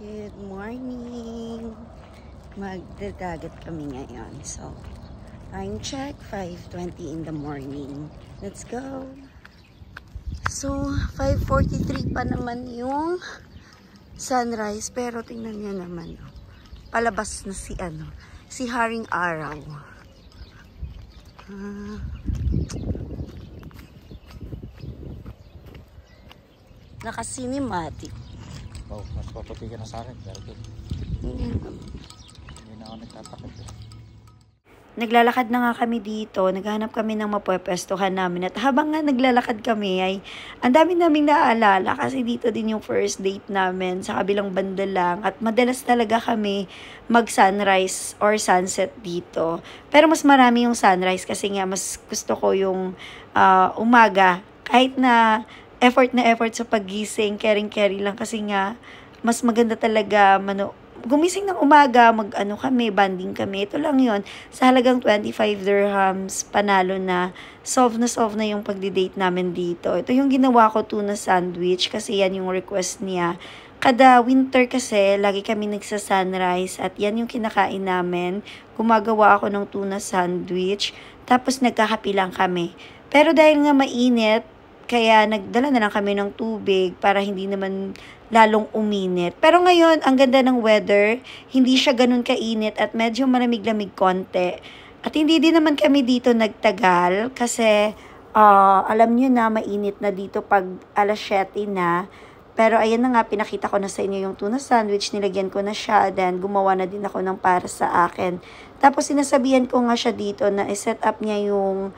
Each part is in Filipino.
Good morning! Magdadagat kami ngayon. So, time check, 5:20 in the morning. Let's go! So, 5:43 pa naman yung sunrise. Pero tingnan niyo naman, palabas na si Haring Araw. Naka-cinematic. Oh, mas paputi ka na sa akin. Very good. Hindi na ako nagtatakot. Naglalakad na nga kami dito, naghahanap kami ng mapwepestuhan namin. At habang nga naglalakad kami ay ang dami naming naaalala kasi dito din yung first date namin sa kabilang banda lang. At madalas talaga kami mag-sunrise or sunset dito. Pero mas marami yung sunrise kasi nga mas gusto ko yung umaga. Kahit na effort sa paggising, caring lang kasi nga mas maganda talaga gumising ng umaga, banding kami. Ito lang yon sa halagang 25 dirhams, panalo na. Solve na yung pagdi-date namin dito. Ito yung ginawa ko, tuna sandwich, kasi yan yung request niya. Kada winter kasi, lagi kami nagsa-sunrise at yan yung kinakain namin. Gumagawa ako ng tuna sandwich, tapos nagkakape lang kami. Pero dahil nga mainit, kaya nagdala na lang kami ng tubig para hindi naman lalong uminit. Pero ngayon, ang ganda ng weather, hindi siya ganun kainit at medyo malamig-lamig konti. At hindi din naman kami dito nagtagal kasi alam nyo na mainit na dito pag alas 7 na. Pero ayan na nga, pinakita ko na sa inyo yung tuna sandwich, nilagyan ko na siya, then gumawa na din ako ng para sa akin. Tapos sinasabihan ko nga siya dito na i-set up niya yung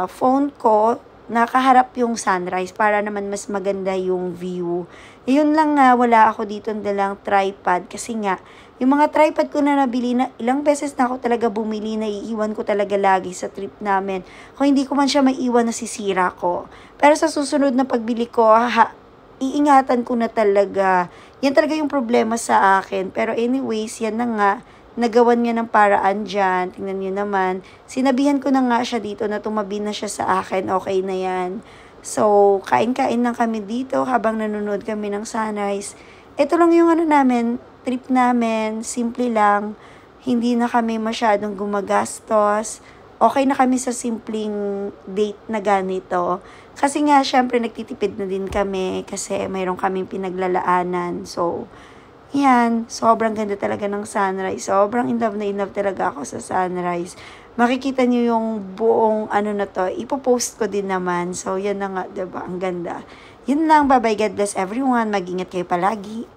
phone ko, nakaharap yung sunrise para naman mas maganda yung view. Yun lang nga, wala ako dito dalang tripod kasi nga, yung mga tripod ko na nabili na, ilang beses na ako talaga bumili, na iiwan ko talaga lagi sa trip namin. Kung hindi ko man siya maiwan, nasisira ko. Pero sa susunod na pagbili ko, iingatan ko na talaga. Yan talaga yung problema sa akin. Pero anyways, yan na nga, nagawan niya ng paraan dyan. Tingnan niyo naman. Sinabihan ko na nga siya dito na tumabi na siya sa akin. Okay na yan. So, kain-kain lang kami dito habang nanonood kami ng sunrise. Ito lang yung trip namin. Simple lang. Hindi na kami masyadong gumagastos. Okay na kami sa simpleng date na ganito. Kasi nga, syempre, nagtitipid na din kami kasi mayroon kaming pinaglalaanan. So, yan, sobrang ganda talaga ng sunrise. Sobrang in love talaga ako sa sunrise. Makikita niyo yung buong na to. Ipopost ko din naman. So, yan na nga, diba? Ang ganda. Yun lang, bye-bye. God bless everyone. Mag-ingat kayo palagi.